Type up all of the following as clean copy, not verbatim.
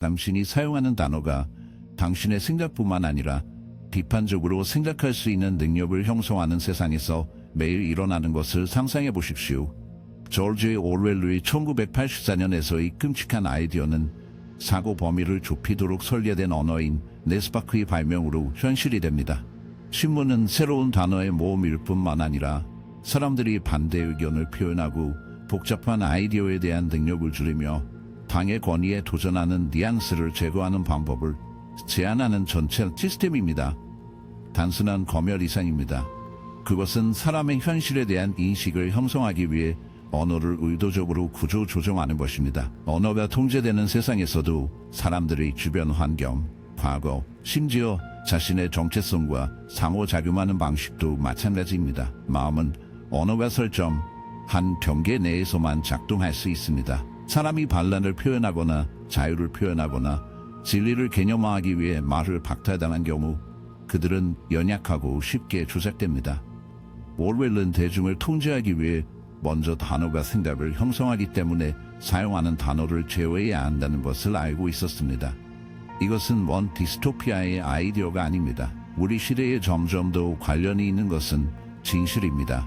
당신이 사용하는 단어가 당신의 생각뿐만 아니라 비판적으로 생각할 수 있는 능력을 형성하는 세상에서 매일 일어나는 것을 상상해 보십시오. 조지 오르웰의 1984년에서의 끔찍한 아이디어는 사고 범위를 좁히도록 설계된 언어인 네스파크의 발명으로 현실이 됩니다. 신문은 새로운 단어의 모음일 뿐만 아니라 사람들이 반대 의견을 표현하고 복잡한 아이디어에 대한 능력을 줄이며 당의 권위에 도전하는 뉘앙스를 제거하는 방법을 제안하는 전체 시스템입니다. 단순한 검열 이상입니다. 그것은 사람의 현실에 대한 인식을 형성하기 위해 언어를 의도적으로 구조 조정하는 것입니다. 언어가 통제되는 세상에서도 사람들의 주변 환경, 과거, 심지어 자신의 정체성과 상호작용하는 방식도 마찬가지입니다. 마음은 언어가 설정한 경계 내에서만 작동할 수 있습니다. 사람이 반란을 표현하거나 자유를 표현하거나 진리를 개념화하기 위해 말을 박탈당한 경우 그들은 연약하고 쉽게 조작됩니다. 오르웰은 대중을 통제하기 위해 먼저 단어가 생각을 형성하기 때문에 사용하는 단어를 제어해야 한다는 것을 알고 있었습니다. 이것은 원 디스토피아의 아이디어가 아닙니다. 우리 시대에 점점 더 관련이 있는 것은 진실입니다.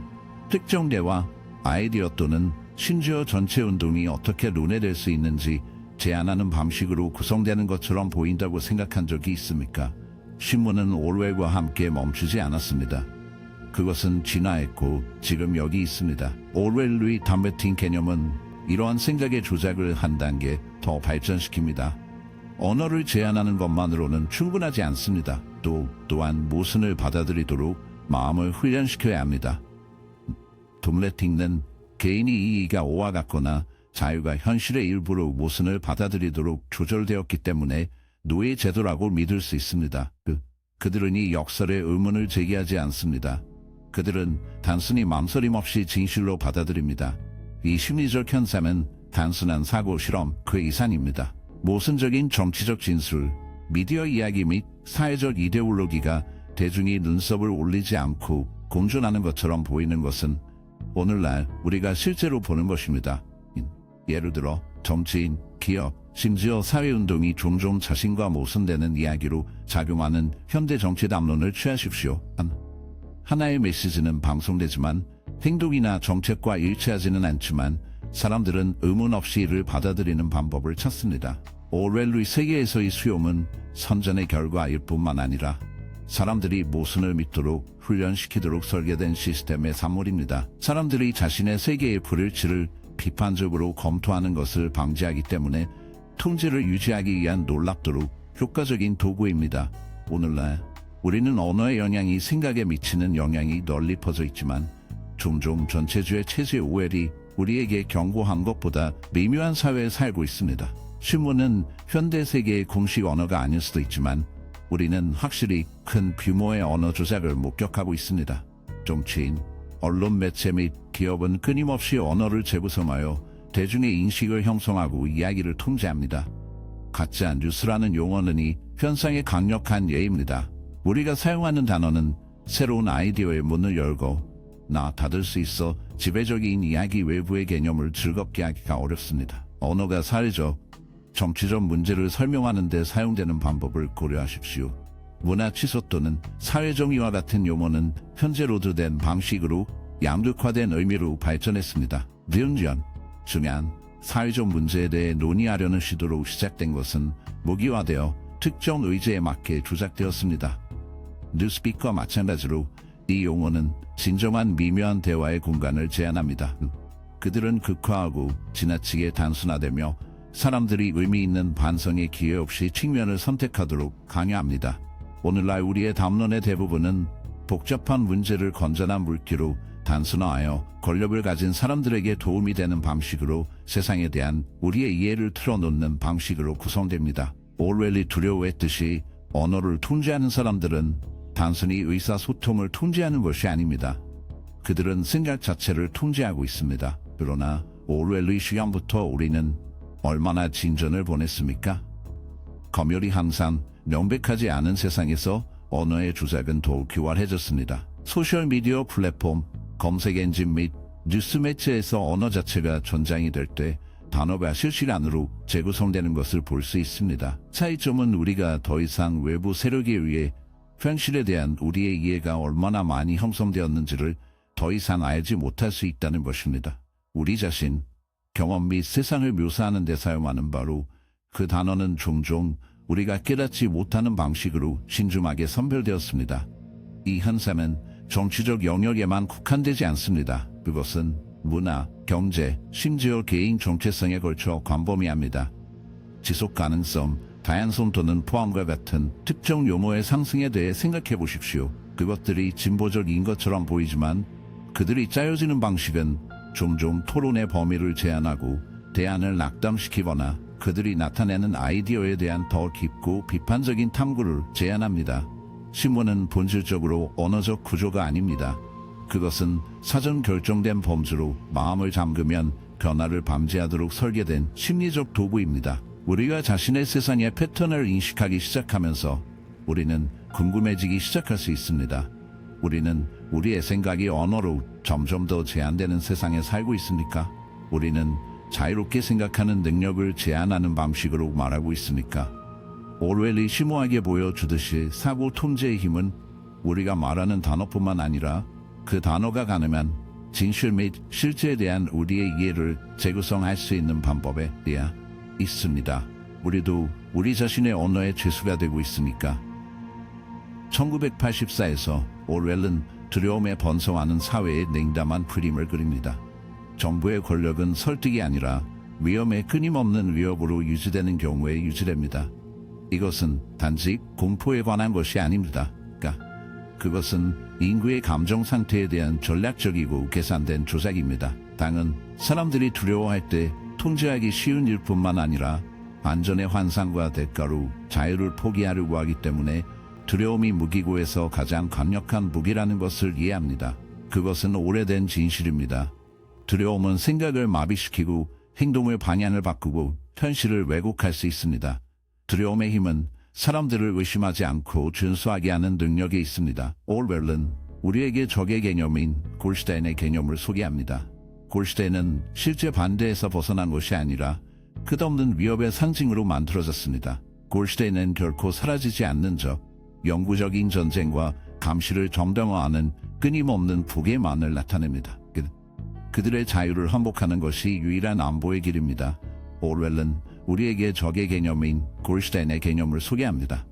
특정 대화, 아이디어 또는 심지어 전체 운동이 어떻게 논의될 수 있는지 제안하는 방식으로 구성되는 것처럼 보인다고 생각한 적이 있습니까? 신문은 오르웰과 함께 멈추지 않았습니다. 그것은 진화했고 지금 여기 있습니다. 오르웰의 담배팅 개념은 이러한 생각의 조작을 한 단계 더 발전시킵니다. 언어를 제한하는 것만으로는 충분하지 않습니다. 또한 모순을 받아들이도록 마음을 훈련시켜야 합니다. 둠레팅은 개인의 이의가 오와 같거나 자유가 현실의 일부로 모순을 받아들이도록 조절되었기 때문에 노예 제도라고 믿을 수 있습니다. 그들은 이 역설에 의문을 제기하지 않습니다. 그들은 단순히 망설임 없이 진실로 받아들입니다. 이 심리적 현상은 단순한 사고 실험 그 이상입니다. 모순적인 정치적 진술, 미디어 이야기 및 사회적 이데올로기가 대중이 눈썹을 올리지 않고 공존하는 것처럼 보이는 것은 오늘날 우리가 실제로 보는 것입니다. 예를 들어 정치인, 기업, 심지어 사회운동이 종종 자신과 모순되는 이야기로 작용하는 현대 정치 담론을 취하십시오. 하나의 메시지는 방송되지만 행동이나 정책과 일치하지는 않지만 사람들은 의문 없이 이를 받아들이는 방법을 찾습니다. 오르웰의 세계에서의 수용은 선전의 결과일 뿐만 아니라 사람들이 모순을 믿도록 훈련시키도록 설계된 시스템의 산물입니다. 사람들이 자신의 세계의 불일치를 비판적으로 검토하는 것을 방지하기 때문에 통제를 유지하기 위한 놀랍도록 효과적인 도구입니다. 오늘날 우리는 언어의 영향이 생각에 미치는 영향이 널리 퍼져 있지만 종종 전체주의 체제 오해이 우리에게 경고한 것보다 미묘한 사회에 살고 있습니다. 신문은 현대 세계의 공식 언어가 아닐 수도 있지만 우리는 확실히 큰 규모의 언어 조작을 목격하고 있습니다. 정치인, 언론 매체 및 기업은 끊임없이 언어를 재구성하여 대중의 인식을 형성하고 이야기를 통제합니다. 가짜 뉴스라는 용어는 이 현상의 강력한 예입니다. 우리가 사용하는 단어는 새로운 아이디어의 문을 열고 닫을 수 있어 지배적인 이야기 외부의 개념을 즐겁게 하기가 어렵습니다. 언어가 사회적, 정치적 문제를 설명하는 데 사용되는 방법을 고려하십시오. 문화 취소 또는 사회정의와 같은 용어는 현재 로드된 방식으로 양극화된 의미로 발전했습니다. 비운전, 중요한 사회적 문제에 대해 논의하려는 시도로 시작된 것은 무기화되어 특정 의제에 맞게 조작되었습니다. 뉴스픽과 마찬가지로 이 용어는 진정한 미묘한 대화의 공간을 제한합니다. 그들은 극화하고 지나치게 단순화되며 사람들이 의미 있는 반성의 기회 없이 측면을 선택하도록 강요합니다. 오늘날 우리의 담론의 대부분은 복잡한 문제를 건전한 물기로 단순화하여 권력을 가진 사람들에게 도움이 되는 방식으로 세상에 대한 우리의 이해를 틀어놓는 방식으로 구성됩니다. 오르웰이 두려워했듯이 언어를 통제하는 사람들은 단순히 의사소통을 통제하는 것이 아닙니다. 그들은 생각 자체를 통제하고 있습니다. 그러나 오르웰의 시간부터 우리는 얼마나 진전을 보냈습니까? 검열이 항상 명백하지 않은 세상에서 언어의 조작은 더욱 교활해졌습니다. 소셜미디어 플랫폼, 검색 엔진 및 뉴스 매체에서 언어 자체가 전장이 될 때 단어가 실시간으로 재구성되는 것을 볼 수 있습니다. 차이점은 우리가 더 이상 외부 세력에 의해 현실에 대한 우리의 이해가 얼마나 많이 형성되었는지를 더 이상 알지 못할 수 있다는 것입니다. 우리 자신, 경험 및 세상을 묘사하는 데 사용하는 바로 그 단어는 종종 우리가 깨닫지 못하는 방식으로 신중하게 선별되었습니다. 이 현상은 정치적 영역에만 국한되지 않습니다. 그것은 문화, 경제, 심지어 개인 정체성에 걸쳐 광범위합니다. 지속 가능성, 다양성 또는 포함과 같은 특정 용어의 상승에 대해 생각해 보십시오. 그것들이 진보적인 것처럼 보이지만 그들이 짜여지는 방식은 종종 토론의 범위를 제한하고 대안을 낙담시키거나 그들이 나타내는 아이디어에 대한 더 깊고 비판적인 탐구를 제한합니다. 신문은 본질적으로 언어적 구조가 아닙니다. 그것은 사전 결정된 범주로 마음을 잠그면 변화를 방지하도록 설계된 심리적 도구입니다. 우리가 자신의 세상의 패턴을 인식하기 시작하면서 우리는 궁금해지기 시작할 수 있습니다. 우리는 우리의 생각이 언어로 점점 더 제한되는 세상에 살고 있습니까? 우리는 자유롭게 생각하는 능력을 제한하는 방식으로 말하고 있습니까? 오르웰이 심오하게 보여주듯이 사고 통제의 힘은 우리가 말하는 단어뿐만 아니라 그 단어가 가능한 진실 및 실제에 대한 우리의 이해를 재구성할 수 있는 방법에 대해 있습니다. 우리도 우리 자신의 언어의 죄수가 되고 있으니까. 1984에서 오르웰은 두려움에 번성하는 사회의 냉담한 그림을 그립니다. 정부의 권력은 설득이 아니라 위험에 끊임없는 위협으로 유지되는 경우에 유지됩니다. 이것은 단지 공포에 관한 것이 아닙니다. 그것은 인구의 감정 상태에 대한 전략적이고 계산된 조작입니다. 당은 사람들이 두려워할 때 통제하기 쉬운 일뿐만 아니라 안전의 환상과 대가로 자유를 포기하려고 하기 때문에 두려움이 무기고에서 가장 강력한 무기라는 것을 이해합니다. 그것은 오래된 진실입니다. 두려움은 생각을 마비시키고 행동의 방향을 바꾸고 현실을 왜곡할 수 있습니다. 두려움의 힘은 사람들을 의심하지 않고 준수하게 하는 능력이 있습니다. 오르웰은 우리에게 적의 개념인 골슈타인의 개념을 소개합니다. 골슈타인은 실제 반대에서 벗어난 것이 아니라 끝없는 위협의 상징으로 만들어졌습니다. 골슈타인은 결코 사라지지 않는 적, 영구적인 전쟁과 감시를 정당화하는 끊임없는 북의만을 나타냅니다. 그들의 자유를 환복하는 것이 유일한 안보의 길입니다. 오르웰은 우리에게 적의 개념인 골슈타인의 개념을 소개합니다.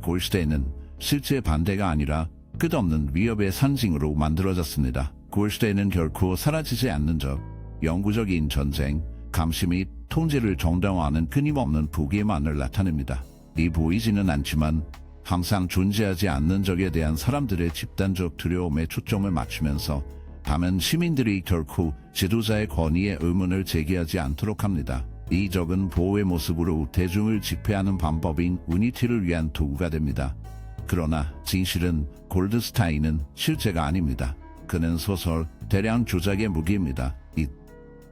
골슈타인은 실제 반대가 아니라 끝없는 위협의 상징으로 만들어졌습니다. 골슈타인은 결코 사라지지 않는 적, 영구적인 전쟁, 감시 및 통제를 정당화하는 끊임없는 북의만을 나타냅니다. 이 보이지는 않지만 항상 존재하지 않는 적에 대한 사람들의 집단적 두려움에 초점을 맞추면서 다만 시민들이 결코 지도자의 권위에 의문을 제기하지 않도록 합니다. 이 적은 보호의 모습으로 대중을 집회하는 방법인 유니티를 위한 도구가 됩니다. 그러나 진실은 골드스타인은 실제가 아닙니다. 그는 소설, 대량 조작의 무기입니다.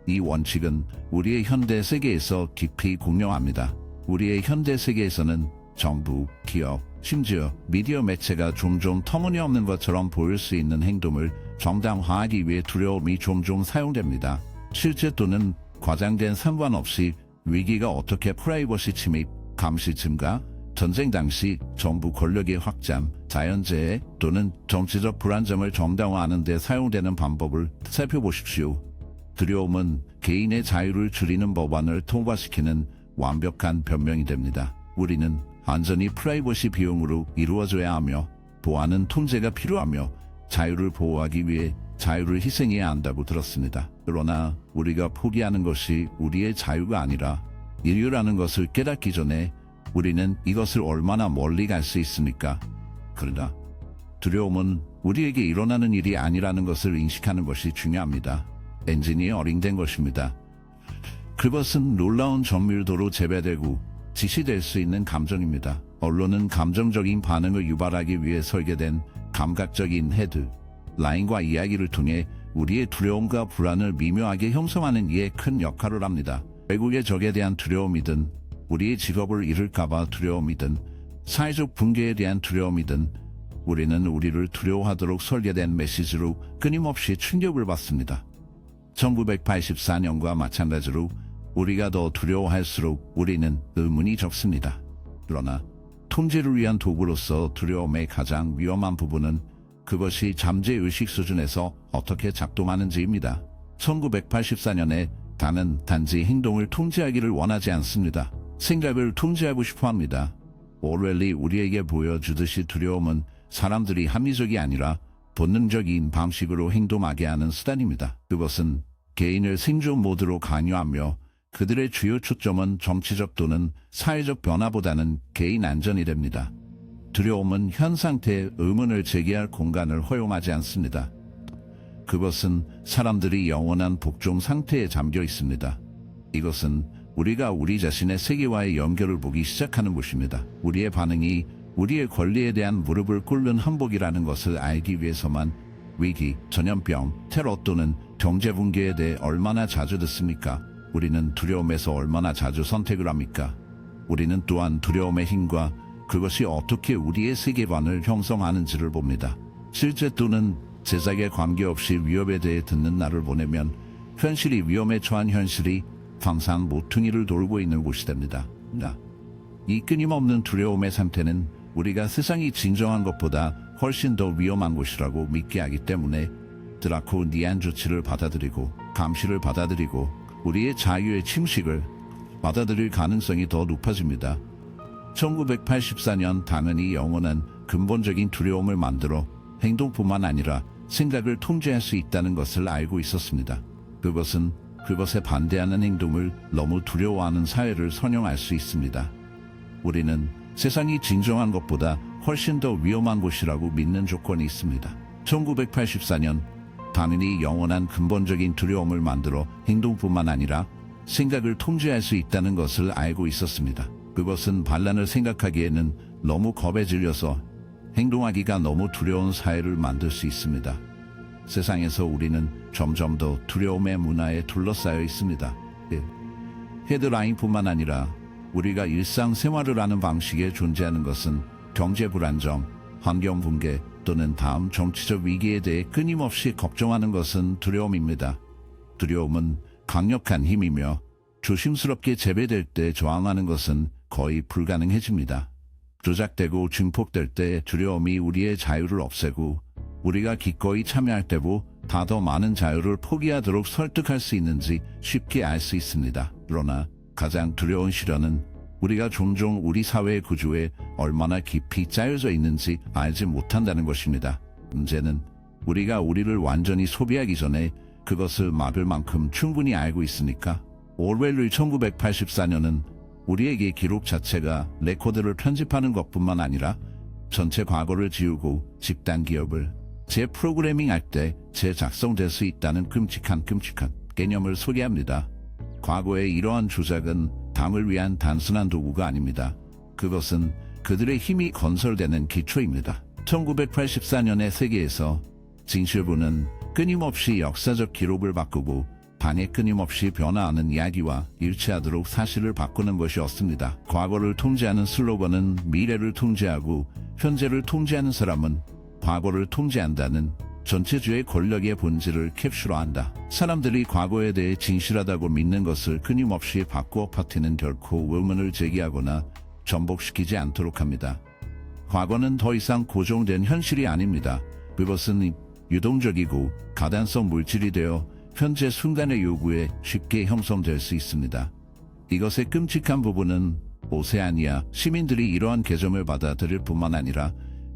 이 원칙은 우리의 현대 세계에서 깊이 공명합니다. 우리의 현대 세계에서는 정부, 기업, 심지어 미디어 매체가 종종 터무니없는 것처럼 보일 수 있는 행동을 정당화하기 위해 두려움이 종종 사용됩니다. 실제 또는 과장된 상관없이 위기가 어떻게 프라이버시 침입, 감시 증가, 전쟁 당시 정부 권력의 확장, 자연재해 또는 정치적 불안정을 정당화하는 데 사용되는 방법을 살펴보십시오. 두려움은 개인의 자유를 줄이는 법안을 통과시키는 완벽한 변명이 됩니다. 우리는 안전이 프라이버시 비용으로 이루어져야 하며 보안은 통제가 필요하며 자유를 보호하기 위해 자유를 희생해야 한다고 들었습니다. 그러나 우리가 포기하는 것이 우리의 자유가 아니라 인류라는 것을 깨닫기 전에 우리는 이것을 얼마나 멀리 갈 수 있습니까? 그러나 두려움은 우리에게 일어나는 일이 아니라는 것을 인식하는 것이 중요합니다. 엔진이 어린된 것입니다. 그것은 놀라운 정밀도로 재배되고 지시될 수 있는 감정입니다. 언론은 감정적인 반응을 유발하기 위해 설계된 감각적인 헤드, 라인과 이야기를 통해 우리의 두려움과 불안을 미묘하게 형성하는 이에 큰 역할을 합니다. 외국의 적에 대한 두려움이든 우리의 직업을 잃을까봐 두려움이든 사회적 붕괴에 대한 두려움이든 우리는 우리를 두려워하도록 설계된 메시지로 끊임없이 충격을 받습니다. 1984년과 마찬가지로 우리가 더 두려워할수록 우리는 의문이 적습니다. 그러나 통제를 위한 도구로서 두려움의 가장 위험한 부분은 그것이 잠재의식 수준에서 어떻게 작동하는지입니다. 1984년에 다는 단지 행동을 통제하기를 원하지 않습니다. 생각을 통제하고 싶어 합니다. 오웰이 우리에게 보여주듯이 두려움은 사람들이 합리적이 아니라 본능적인 방식으로 행동하게 하는 수단입니다. 그것은 개인을 생존 모드로 강요하며 그들의 주요 초점은 정치적 또는 사회적 변화보다는 개인 안전이 됩니다. 두려움은 현 상태의 의문을 제기할 공간을 허용하지 않습니다. 그것은 사람들이 영원한 복종 상태에 잠겨 있습니다. 이것은 우리가 우리 자신의 세계와의 연결을 보기 시작하는 곳입니다. 우리의 반응이 우리의 권리에 대한 무릎을 꿇는 항복이라는 것을 알기 위해서만 위기, 전염병, 테러 또는 경제 붕괴에 대해 얼마나 자주 듣습니까? 우리는 두려움에서 얼마나 자주 선택을 합니까? 우리는 또한 두려움의 힘과 그것이 어떻게 우리의 세계관을 형성하는지를 봅니다. 실제 또는 제작에 관계없이 위협에 대해 듣는 나를 보내면 현실이 위험에 처한 현실이 항상 모퉁이를 돌고 있는 곳이 됩니다. 이 끊임없는 두려움의 상태는 우리가 세상이 진정한 것보다 훨씬 더 위험한 곳이라고 믿게 하기 때문에 드라코니안 조치를 받아들이고 감시를 받아들이고 우리의 자유의 침식을 받아들일 가능성이 더 높아집니다. 1984년 당연히 영원한 근본적인 두려움을 만들어 행동뿐만 아니라 생각을 통제할 수 있다는 것을 알고 있었습니다. 그것은 그것에 반대하는 행동을 너무 두려워하는 사회를 선용할 수 있습니다. 우리는 세상이 진정한 것보다 훨씬 더 위험한 곳이라고 믿는 조건이 있습니다. 1984년 당연히 영원한 근본적인 두려움을 만들어 행동뿐만 아니라 생각을 통제할 수 있다는 것을 알고 있었습니다. 그것은 반란을 생각하기에는 너무 겁에 질려서 행동하기가 너무 두려운 사회를 만들 수 있습니다. 세상에서 우리는 점점 더 두려움의 문화에 둘러싸여 있습니다. 헤드라인뿐만 아니라 우리가 일상생활을 하는 방식에 존재하는 것은 경제 불안정, 환경 붕괴 또는 다음 정치적 위기에 대해 끊임없이 걱정하는 것은 두려움입니다. 두려움은 강력한 힘이며 조심스럽게 재배될 때 저항하는 것은 거의 불가능해집니다. 조작되고 증폭될 때 두려움이 우리의 자유를 없애고 우리가 기꺼이 참여할 때보다 더 많은 자유를 포기하도록 설득할 수 있는지 쉽게 알 수 있습니다. 그러나 가장 두려운 시련은 우리가 종종 우리 사회의 구조에 얼마나 깊이 짜여져 있는지 알지 못한다는 것입니다. 문제는 우리가 우리를 완전히 소비하기 전에 그것을 막을 만큼 충분히 알고 있으니까. 오웰의 1984년은 우리에게 기록 자체가 레코드를 편집하는 것뿐만 아니라 전체 과거를 지우고 집단 기업을 재프로그래밍할 때 재작성될 수 있다는 끔찍한 개념을 소개합니다. 과거의 이러한 조작은 당을 위한 단순한 도구가 아닙니다. 그것은 그들의 힘이 건설되는 기초입니다. 1984년의 세계에서 진실부는 끊임없이 역사적 기록을 바꾸고 당에 끊임없이 변화하는 이야기와 일치하도록 사실을 바꾸는 것이었습니다. 과거를 통제하는 슬로건은 미래를 통제하고 현재를 통제하는 사람은 과거를 통제한다는 전체주의 권력의 본질을 캡슐화한다. 사람들이 과거에 대해 진실하다고 믿는 것을 끊임없이 바꾸어 파티는 결코 의문을 제기하거나 전복시키지 않도록 합니다. 과거는 더 이상 고정된 현실이 아닙니다. 그것은 유동적이고 가단성 물질이 되어 현재 순간의 요구에 쉽게 형성될 수 있습니다. 이것의 끔찍한 부분은 오세아니아 시민들이 이러한 개념을 받아들일 뿐만 아니라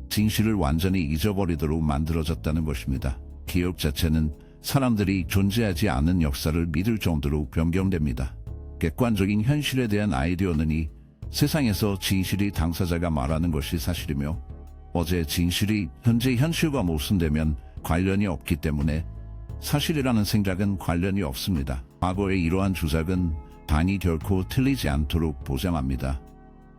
진실을 완전히 잊어버리도록 만들어졌다는 것입니다. 기억 자체는 사람들이 존재하지 않은 역사를 믿을 정도로 변경됩니다. 객관적인 현실에 대한 아이디어는 이 세상에서 진실이 당사자가 말하는 것이 사실이며 어제 진실이 현재 현실과 모순되면 관련이 없기 때문에 사실이라는 생각은 관련이 없습니다. 과거의 이러한 주장은 단이 결코 틀리지 않도록 보장합니다.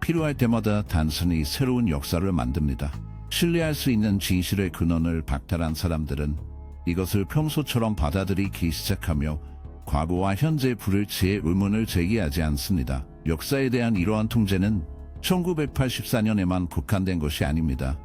필요할 때마다 단순히 새로운 역사를 만듭니다. 신뢰할 수 있는 진실의 근원을 박탈한 사람들은 이것을 평소처럼 받아들이기 시작하며 과거와 현재의 불일치에 의문을 제기하지 않습니다. 역사에 대한 이러한 통제는 1984년에만 국한된 것이 아닙니다.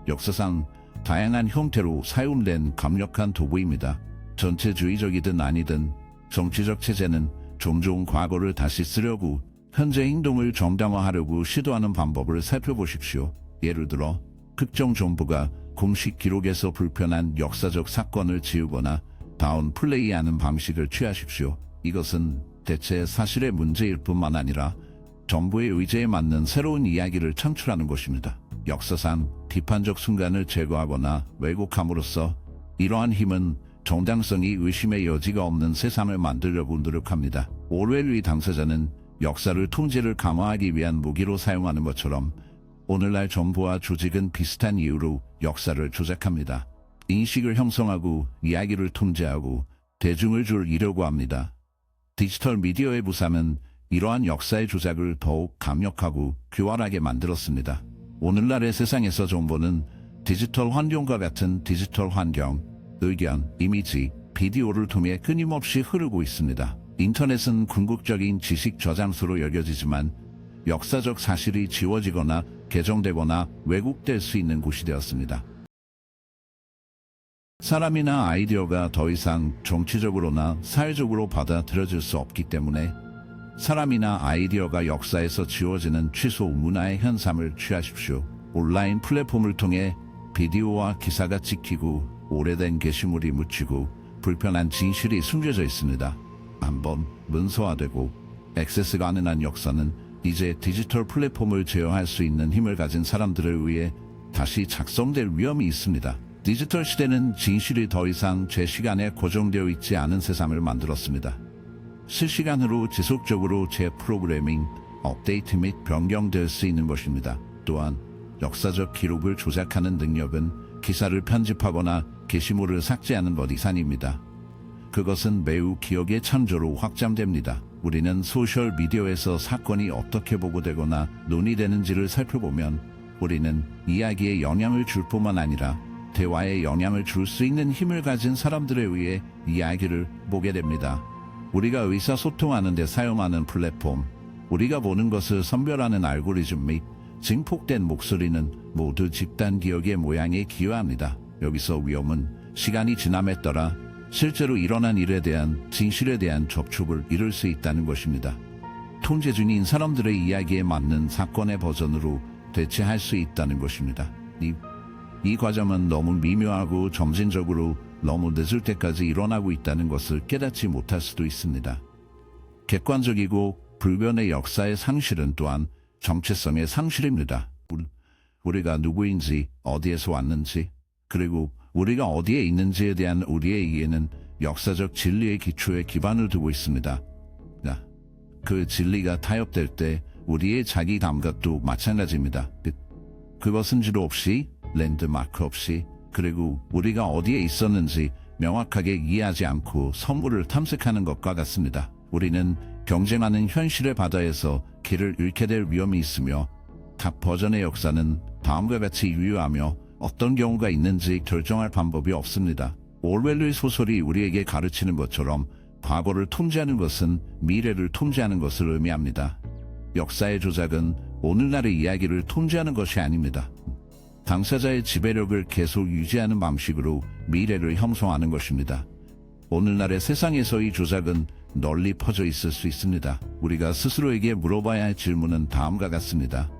역사상 다양한 형태로 사용된 강력한 도구입니다. 전체주의적이든 아니든 정치적 체제는 종종 과거를 다시 쓰려고 현재 행동을 정당화하려고 시도하는 방법을 살펴보십시오. 예를 들어 특정 정부가 공식 기록에서 불편한 역사적 사건을 지우거나 다운플레이하는 방식을 취하십시오. 이것은 대체 사실의 문제일 뿐만 아니라 정부의 의제에 맞는 새로운 이야기를 창출하는 것입니다. 역사상 비판적 순간을 제거하거나 왜곡함으로써 이러한 힘은 정당성이 의심의 여지가 없는 세상을 만들려고 노력합니다. 오르웰의 당사자는 역사를 통제를 강화하기 위한 무기로 사용하는 것처럼 오늘날 정부와 조직은 비슷한 이유로 역사를 조작합니다. 인식을 형성하고 이야기를 통제하고 대중을 줄이려고 합니다. 디지털 미디어의 부상은 이러한 역사의 조작을 더욱 강력하고 교활하게 만들었습니다. 오늘날의 세상에서 정보는 디지털 환경과 같은 디지털 환경, 의견, 이미지, 비디오를 통해 끊임없이 흐르고 있습니다. 인터넷은 궁극적인 지식 저장소로 여겨지지만 역사적 사실이 지워지거나 개정되거나 왜곡될 수 있는 곳이 되었습니다. 사람이나 아이디어가 더 이상 정치적으로나 사회적으로 받아들여질 수 없기 때문에 사람이나 아이디어가 역사에서 지워지는 취소 문화의 현상을 취하십시오. 온라인 플랫폼을 통해 비디오와 기사가 찍히고 오래된 게시물이 묻히고 불편한 진실이 숨겨져 있습니다. 한번 문서화되고 액세스 가능한 역사는 이제 디지털 플랫폼을 제어할 수 있는 힘을 가진 사람들에 의해 다시 작성될 위험이 있습니다. 디지털 시대는 진실이 더 이상 제 시간에 고정되어 있지 않은 세상을 만들었습니다. 실시간으로 지속적으로 재프로그래밍, 업데이트 및 변경될 수 있는 것입니다. 또한 역사적 기록을 조작하는 능력은 기사를 편집하거나 게시물을 삭제하는 것 이상입니다. 그것은 매우 기억의 창조로 확장됩니다. 우리는 소셜미디어에서 사건이 어떻게 보고되거나 논의되는지를 살펴보면 우리는 이야기에 영향을 줄 뿐만 아니라 대화에 영향을 줄 수 있는 힘을 가진 사람들에 의해 이야기를 보게 됩니다. 우리가 의사소통하는 데 사용하는 플랫폼, 우리가 보는 것을 선별하는 알고리즘 및 증폭된 목소리는 모두 집단 기억의 모양에 기여합니다. 여기서 위험은 시간이 지남에 따라 실제로 일어난 일에 대한 진실에 대한 접촉을 이룰 수 있다는 것입니다. 통제준인 사람들의 이야기에 맞는 사건의 버전으로 대체할 수 있다는 것입니다. 이 과정은 너무 미묘하고 점진적으로 너무 늦을 때까지 일어나고 있다는 것을 깨닫지 못할 수도 있습니다. 객관적이고 불변의 역사의 상실은 또한 정체성의 상실입니다. 우리가 누구인지, 어디에서 왔는지, 그리고 우리가 어디에 있는지에 대한 우리의 이해는 역사적 진리의 기초에 기반을 두고 있습니다. 그 진리가 타협될 때 우리의 자기 감각도 마찬가지입니다. 그것은 지도 없이, 랜드마크 없이, 그리고 우리가 어디에 있었는지 명확하게 이해하지 않고 선물을 탐색하는 것과 같습니다. 우리는 경쟁하는 현실의 바다에서 길을 잃게 될 위험이 있으며 각 버전의 역사는 다음과 같이 유효하며 어떤 경우가 있는지 결정할 방법이 없습니다. 오르웰의 소설이 우리에게 가르치는 것처럼 과거를 통제하는 것은 미래를 통제하는 것을 의미합니다. 역사의 조작은 오늘날의 이야기를 통제하는 것이 아닙니다. 당사자의 지배력을 계속 유지하는 방식으로 미래를 형성하는 것입니다. 오늘날의 세상에서의 조작은 널리 퍼져 있을 수 있습니다. 우리가 스스로에게 물어봐야 할 질문은 다음과 같습니다.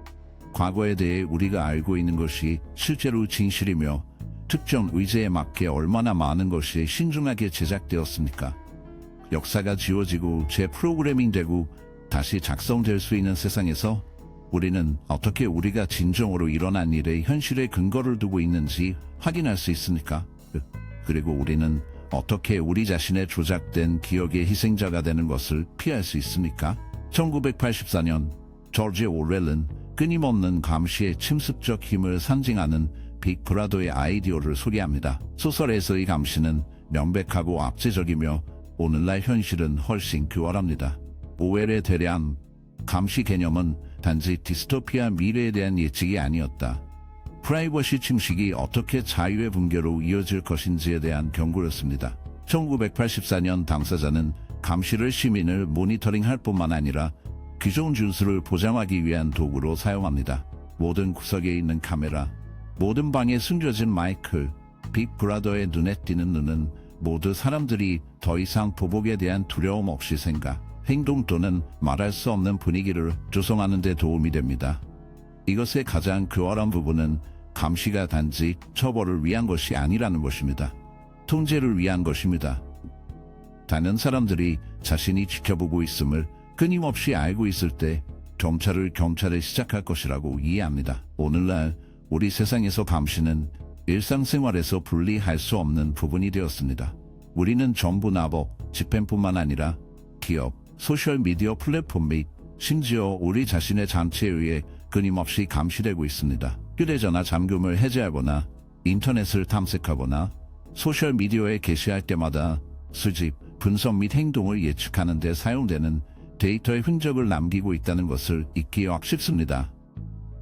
과거에 대해 우리가 알고 있는 것이 실제로 진실이며 특정 의제에 맞게 얼마나 많은 것이 신중하게 제작되었습니까? 역사가 지워지고 재프로그래밍되고 다시 작성될 수 있는 세상에서 우리는 어떻게 우리가 진정으로 일어난 일의 현실에 근거를 두고 있는지 확인할 수 있습니까? 그리고 우리는 어떻게 우리 자신의 조작된 기억의 희생자가 되는 것을 피할 수 있습니까? 1984년 조지 오웰은 끊임없는 감시의 침습적 힘을 상징하는 빅브라더의 아이디어를 소개합니다. 소설에서의 감시는 명백하고 압제적이며 오늘날 현실은 훨씬 교활합니다. 오웰의 대량 감시 개념은 단지 디스토피아 미래에 대한 예측이 아니었다. 프라이버시 침식이 어떻게 자유의 붕괴로 이어질 것인지에 대한 경고였습니다. 1984년 당사자는 감시를 시민을 모니터링할 뿐만 아니라 기존 준수를 보장하기 위한 도구로 사용합니다. 모든 구석에 있는 카메라, 모든 방에 숨겨진 마이크, 빅브라더의 눈에 띄는 눈은 모두 사람들이 더 이상 보복에 대한 두려움 없이 행동 또는 말할 수 없는 분위기를 조성하는 데 도움이 됩니다. 이것의 가장 교활한 부분은 감시가 단지 처벌을 위한 것이 아니라는 것입니다. 통제를 위한 것입니다. 다른 사람들이 자신이 지켜보고 있음을 끊임없이 알고 있을 때 경찰을 시작할 것이라고 이해합니다. 오늘날 우리 세상에서 감시는 일상생활에서 분리할 수 없는 부분이 되었습니다. 우리는 정부 나법, 집행뿐만 아니라 기업, 소셜미디어 플랫폼 및 심지어 우리 자신의 장치에 의해 끊임없이 감시되고 있습니다. 휴대전화 잠금을 해제하거나 인터넷을 탐색하거나 소셜미디어에 게시할 때마다 수집, 분석 및 행동을 예측하는 데 사용되는 데이터의 흔적을 남기고 있다는 것을 잊기가 쉽습니다.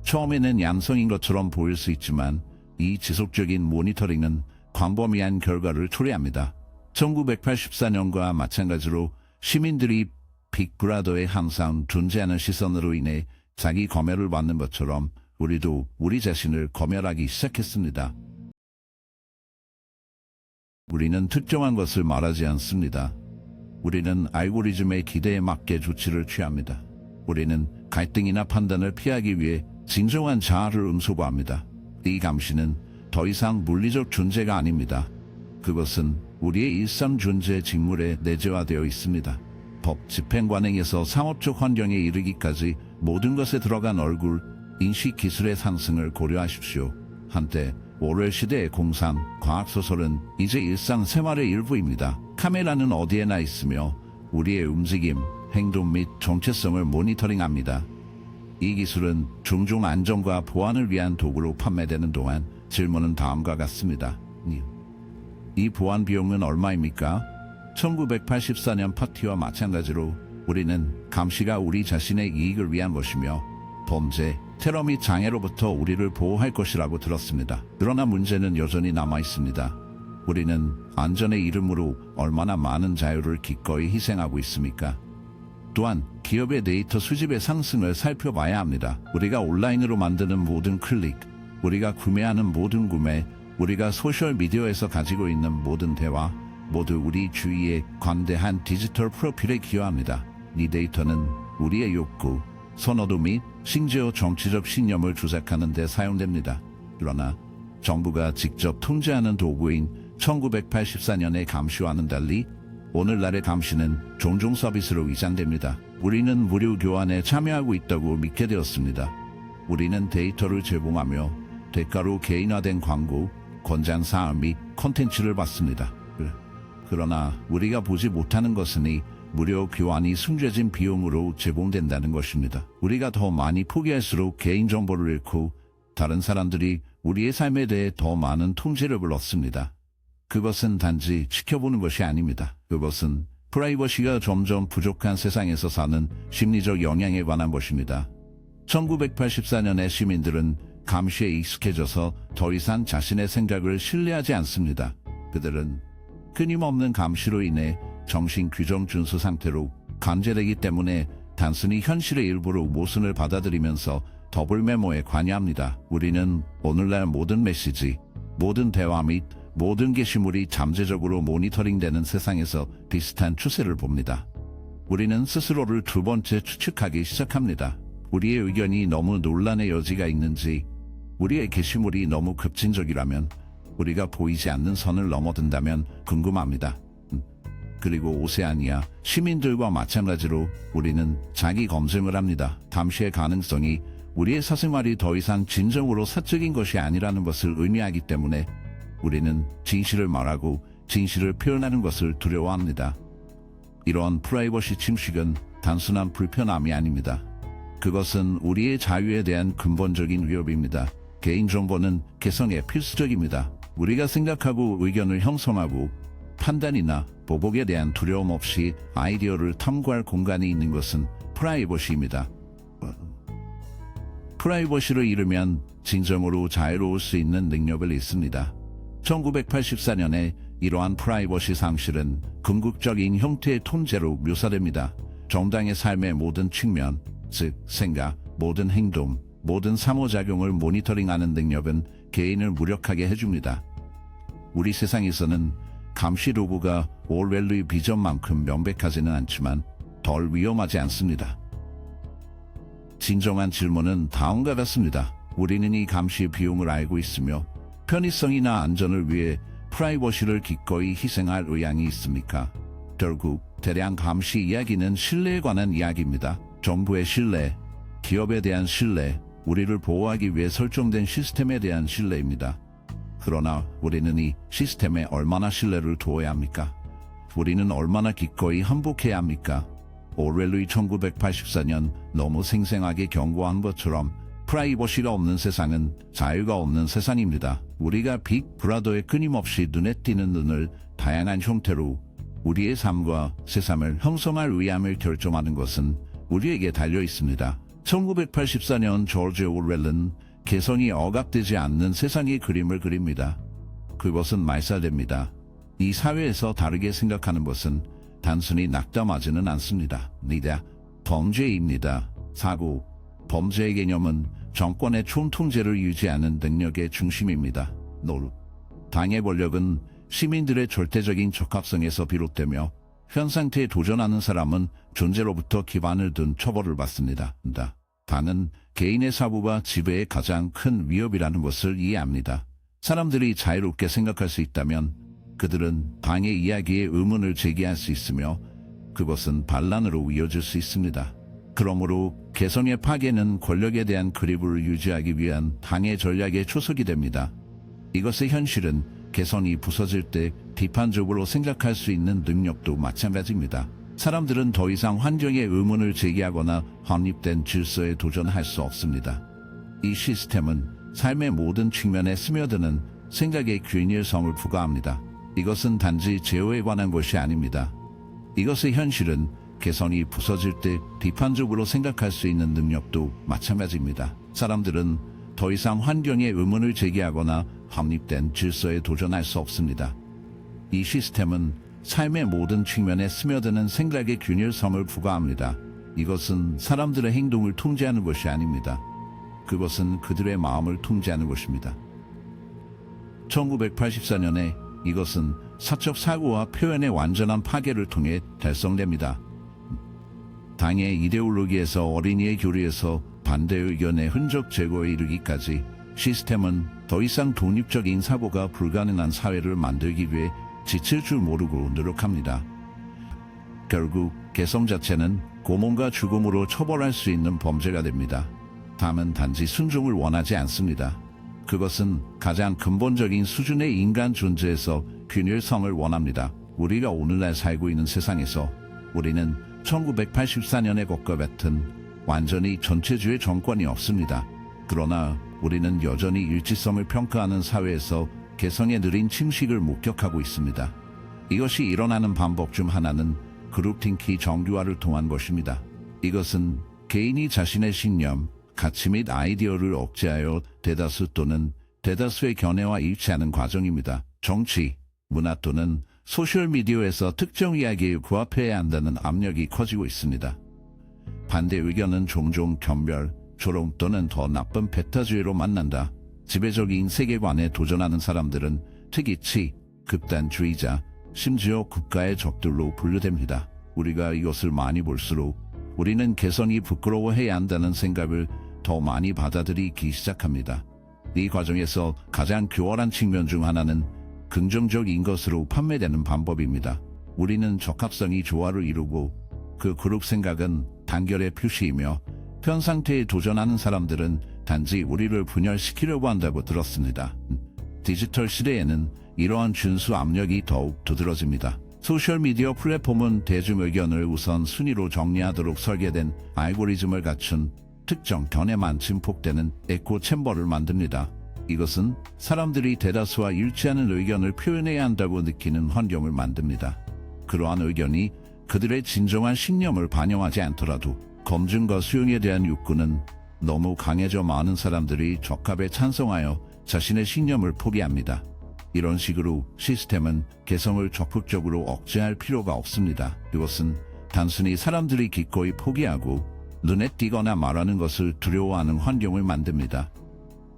처음에는 양성인 것처럼 보일 수 있지만 이 지속적인 모니터링은 광범위한 결과를 초래합니다. 1984년과 마찬가지로 시민들이 빅브라더의 항상 존재하는 시선으로 인해 자기 검열을 받는 것처럼 우리도 우리 자신을 검열하기 시작했습니다. 우리는 특정한 것을 말하지 않습니다. 우리는 알고리즘의 기대에 맞게 조치를 취합니다. 우리는 갈등이나 판단을 피하기 위해 진정한 자아를 음소거합니다. 이 감시는 더 이상 물리적 존재가 아닙니다. 그것은 우리의 일상 존재 직물에 내재화되어 있습니다. 법, 집행관행에서 상업적 환경에 이르기까지 모든 것에 들어간 얼굴, 인식 기술의 상승을 고려하십시오. 한때 오렐 시대의 공상, 과학소설은 이제 일상생활의 일부입니다. 카메라는 어디에나 있으며 우리의 움직임, 행동 및 정체성을 모니터링합니다. 이 기술은 종종 안전과 보안을 위한 도구로 판매되는 동안 질문은 다음과 같습니다. 이 보안 비용은 얼마입니까? 1984년 파티와 마찬가지로 우리는 감시가 우리 자신의 이익을 위한 것이며 범죄, 테러 및 장애로부터 우리를 보호할 것이라고 들었습니다. 그러나 문제는 여전히 남아 있습니다. 우리는 안전의 이름으로 얼마나 많은 자유를 기꺼이 희생하고 있습니까? 또한 기업의 데이터 수집의 상승을 살펴봐야 합니다. 우리가 온라인으로 만드는 모든 클릭, 우리가 구매하는 모든 구매, 우리가 소셜미디어에서 가지고 있는 모든 대화, 모두 우리 주위에 관대한 디지털 프로필에 기여합니다. 이 데이터는 우리의 욕구, 선호도 및 심지어 정치적 신념을 조작하는 데 사용됩니다. 그러나 정부가 직접 통제하는 도구인 1984년의 감시와는 달리 오늘날의 감시는 종종 서비스로 위장됩니다. 우리는 무료 교환에 참여하고 있다고 믿게 되었습니다. 우리는 데이터를 제공하며 대가로 개인화된 광고, 권장사항 및 콘텐츠를 받습니다. 그러나 우리가 보지 못하는 것은 이 무료 교환이 숨겨진 비용으로 제공된다는 것입니다. 우리가 더 많이 포기할수록 개인정보를 잃고 다른 사람들이 우리의 삶에 대해 더 많은 통제력을 얻습니다. 그것은 단지 지켜보는 것이 아닙니다. 그것은 프라이버시가 점점 부족한 세상에서 사는 심리적 영향에 관한 것입니다. 1984년의 시민들은 감시에 익숙해져서 더 이상 자신의 생각을 신뢰하지 않습니다. 그들은 끊임없는 감시로 인해 정신 규정 준수 상태로 관제되기 때문에 단순히 현실의 일부로 모순을 받아들이면서 더블 메모에 관여합니다. 우리는 오늘날 모든 메시지, 모든 대화 및 모든 게시물이 잠재적으로 모니터링되는 세상에서 비슷한 추세를 봅니다. 우리는 스스로를 두 번째 추측하기 시작합니다. 우리의 의견이 너무 논란의 여지가 있는지, 우리의 게시물이 너무 급진적이라면, 우리가 보이지 않는 선을 넘어든다면 궁금합니다. 그리고 오세아니아 시민들과 마찬가지로 우리는 자기 검증을 합니다. 감시의 가능성이 우리의 사생활이 더 이상 진정으로 사적인 것이 아니라는 것을 의미하기 때문에 우리는 진실을 말하고 진실을 표현하는 것을 두려워합니다. 이러한 프라이버시 침식은 단순한 불편함이 아닙니다. 그것은 우리의 자유에 대한 근본적인 위협입니다. 개인정보는 개성에 필수적입니다. 우리가 생각하고 의견을 형성하고 판단이나 보복에 대한 두려움 없이 아이디어를 탐구할 공간이 있는 것은 프라이버시입니다. 프라이버시를 잃으면 진정으로 자유로울 수 있는 능력을 잃습니다. 1984년에 이러한 프라이버시 상실은 궁극적인 형태의 통제로 묘사됩니다. 정당의 삶의 모든 측면, 즉 생각, 모든 행동, 모든 상호작용을 모니터링하는 능력은 개인을 무력하게 해줍니다. 우리 세상에서는 감시 도구가 오웰의 비전만큼 명백하지는 않지만 덜 위험하지 않습니다. 진정한 질문은 다음과 같습니다. 우리는 이 감시 비용을 알고 있으며 편의성이나 안전을 위해 프라이버시를 기꺼이 희생할 의향이 있습니까? 결국 대량 감시 이야기는 신뢰에 관한 이야기입니다. 정부의 신뢰, 기업에 대한 신뢰, 우리를 보호하기 위해 설정된 시스템에 대한 신뢰입니다. 그러나 우리는 이 시스템에 얼마나 신뢰를 두어야 합니까? 우리는 얼마나 기꺼이 항복해야 합니까? 오웰이 1984년 너무 생생하게 경고한 것처럼 프라이버시가 없는 세상은 자유가 없는 세상입니다. 우리가 빅 브라더의 끊임없이 눈에 띄는 눈을 다양한 형태로 우리의 삶과 세상을 형성할 위함을 결정하는 것은 우리에게 달려 있습니다. 1984년 조지 오웰은 개성이 억압되지 않는 세상의 그림을 그립니다. 그것은 말살됩니다. 이 사회에서 다르게 생각하는 것은 단순히 낙담하지는 않습니다. 리다, 범죄입니다. 사고, 범죄의 개념은 정권의 총통제를 유지하는 능력의 중심입니다. 노릇. 당의 권력은 시민들의 절대적인 적합성에서 비롯되며 현 상태에 도전하는 사람은 존재로부터 기반을 둔 처벌을 받습니다. 당은 개인의 사고와 지배의 가장 큰 위협이라는 것을 이해합니다. 사람들이 자유롭게 생각할 수 있다면 그들은 당의 이야기에 의문을 제기할 수 있으며 그것은 반란으로 이어질 수 있습니다. 그러므로 개성의 파괴는 권력에 대한 그립을 유지하기 위한 당의 전략의 초석이 됩니다. 이것의 현실은 개성이 부서질 때 비판적으로 생각할 수 있는 능력도 마찬가지입니다. 사람들은 더 이상 환경에 의문을 제기하거나 확립된 질서에 도전할 수 없습니다. 이 시스템은 삶의 모든 측면에 스며드는 생각의 균일성을 부과합니다. 이것은 단지 제어에 관한 것이 아닙니다. 이것의 현실은 개성이 부서질 때 비판적으로 생각할 수 있는 능력도 마찬가지입니다. 사람들은 더 이상 환경에 의문을 제기하거나 확립된 질서에 도전할 수 없습니다. 이 시스템은 삶의 모든 측면에 스며드는 생각의 균일성을 부과합니다. 이것은 사람들의 행동을 통제하는 것이 아닙니다. 그것은 그들의 마음을 통제하는 것입니다. 1984년에 이것은 사적 사고와 표현의 완전한 파괴를 통해 달성됩니다. 당의 이데올로기에서 어린이의 교리에서 반대 의견의 흔적 제거에 이르기까지 시스템은 더 이상 독립적인 사고가 불가능한 사회를 만들기 위해 지칠 줄 모르고 노력합니다. 결국 개성 자체는 고문과 죽음으로 처벌할 수 있는 범죄가 됩니다. 다만 단지 순종을 원하지 않습니다. 그것은 가장 근본적인 수준의 인간 존재에서 균일성을 원합니다. 우리가 오늘날 살고 있는 세상에서 우리는 1984년의 것과 같은 완전히 전체주의 정권이 없습니다. 그러나 우리는 여전히 일치성을 평가하는 사회에서 개성의 느린 침식을 목격하고 있습니다. 이것이 일어나는 방법 중 하나는 그룹팅키 정규화를 통한 것입니다. 이것은 개인이 자신의 신념, 가치 및 아이디어를 억제하여 대다수 또는 대다수의 견해와 일치하는 과정입니다. 정치, 문화 또는 소셜미디어에서 특정 이야기에 부합해야 한다는 압력이 커지고 있습니다. 반대 의견은 종종 견별, 조롱 또는 더 나쁜 배타주의로 만난다. 지배적인 세계관에 도전하는 사람들은 특이치, 극단주의자, 심지어 국가의 적들로 분류됩니다. 우리가 이것을 많이 볼수록 우리는 개성이 부끄러워해야 한다는 생각을 더 많이 받아들이기 시작합니다. 이 과정에서 가장 교활한 측면 중 하나는 긍정적인 것으로 판매되는 방법입니다. 우리는 적합성이 조화를 이루고 그 그룹 생각은 단결의 표시이며 현 상태에 도전하는 사람들은 단지 우리를 분열시키려고 한다고 들었습니다. 디지털 시대에는 이러한 준수 압력이 더욱 두드러집니다. 소셜미디어 플랫폼은 대중 의견을 우선 순위로 정리하도록 설계된 알고리즘을 갖춘 특정 견해만 증폭되는 에코 챔버를 만듭니다. 이것은 사람들이 대다수와 일치하는 의견을 표현해야 한다고 느끼는 환경을 만듭니다. 그러한 의견이 그들의 진정한 신념을 반영하지 않더라도 검증과 수용에 대한 욕구는 너무 강해져 많은 사람들이 적합에 찬성하여 자신의 신념을 포기합니다. 이런 식으로 시스템은 개성을 적극적으로 억제할 필요가 없습니다. 이것은 단순히 사람들이 기꺼이 포기하고 눈에 띄거나 말하는 것을 두려워하는 환경을 만듭니다.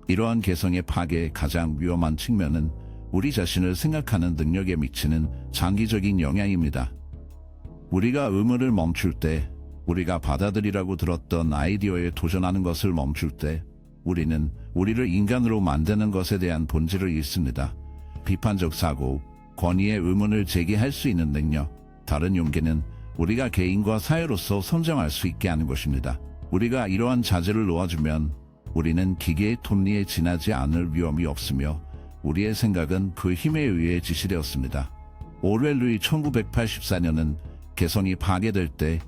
이러한 개성의 파괴의 가장 위험한 측면은 우리 자신을 생각하는 능력에 미치는 장기적인 영향입니다. 우리가 의문을 멈출 때, 우리가 받아들이라고 들었던 아이디어에 도전하는 것을 멈출 때, 우리는 우리를 인간으로 만드는 것에 대한 본질을 잃습니다. 비판적 사고, 권위의 의문을 제기할 수 있는 능력, 다른 용기는 우리가 개인과 사회로서 성장할 수 있게 하는 것입니다. 우리가 이러한 자질을 놓아주면 우리는 기계의 톱니에 지나지 않을 위험이 없으며 우리의 생각은 그 힘에 의해 지시되었습니다. 오렐루의 1984년은 개성이 파괴될 때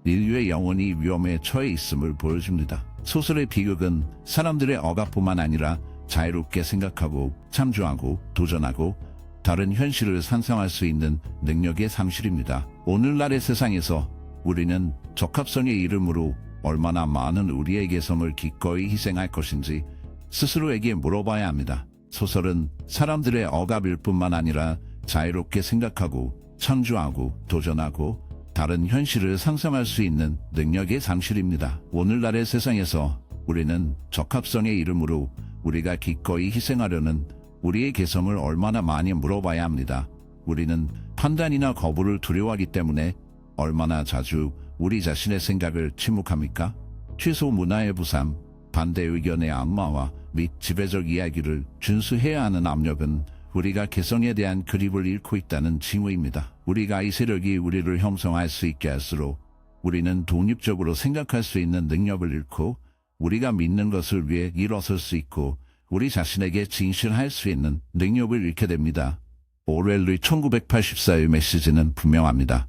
인류의 영혼이 위험에 처해 있음을 보여줍니다. 소설의 비극은 사람들의 억압뿐만 아니라 자유롭게 생각하고 참조하고 도전하고 다른 현실을 상상할 수 있는 능력의 상실입니다. 오늘날의 세상에서 우리는 적합성의 이름으로 얼마나 많은 우리의 개성을 기꺼이 희생할 것인지 스스로에게 물어봐야 합니다. 소설은 사람들의 억압일 뿐만 아니라 자유롭게 생각하고 창조하고 도전하고 다른 현실을 상상할 수 있는 능력의 상실입니다. 오늘날의 세상에서 우리는 적합성의 이름으로 우리가 기꺼이 희생하려는 우리의 개성을 얼마나 많이 물어봐야 합니다. 우리는 판단이나 거부를 두려워하기 때문에 얼마나 자주 우리 자신의 생각을 침묵합니까? 취소 문화의 부상, 반대 의견의 악마화 및 지배적 이야기를 준수해야 하는 압력은 우리가 개성에 대한 그립을 잃고 있다는 징후입니다. 우리가 이 세력이 우리를 형성할 수 있게 할수록 우리는 독립적으로 생각할 수 있는 능력을 잃고 우리가 믿는 것을 위해 일어설 수 있고 우리 자신에게 진실할 수 있는 능력을 잃게 됩니다. 오렐루의 1984의 메시지는 분명합니다.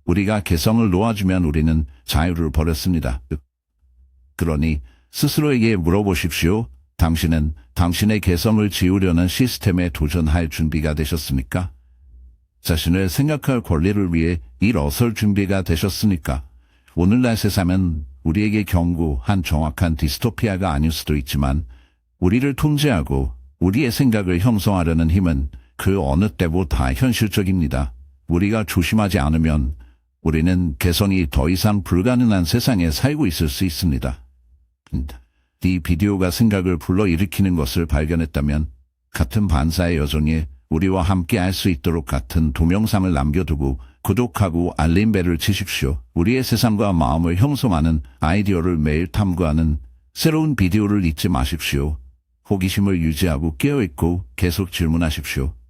우리가 개성을 놓아주면 우리는 자유를 버렸습니다. 그러니 스스로에게 물어보십시오. 당신은 당신의 개성을 지우려는 시스템에 도전할 준비가 되셨습니까? 자신을 생각할 권리를 위해 일어설 준비가 되셨습니까? 오늘날 세상은 우리에게 경고한 정확한 디스토피아가 아닐 수도 있지만 우리를 통제하고 우리의 생각을 형성하려는 힘은 그 어느 때보다 현실적입니다. 우리가 조심하지 않으면 우리는 개성이 더 이상 불가능한 세상에 살고 있을 수 있습니다. 이 비디오가 생각을 불러일으키는 것을 발견했다면 같은 반사의 여정에 우리와 함께 할 수 있도록 같은 동영상을 남겨두고 구독하고 알림벨을 치십시오. 우리의 세상과 마음을 형성하는 아이디어를 매일 탐구하는 새로운 비디오를 잊지 마십시오. 호기심을 유지하고 깨어있고 계속 질문하십시오.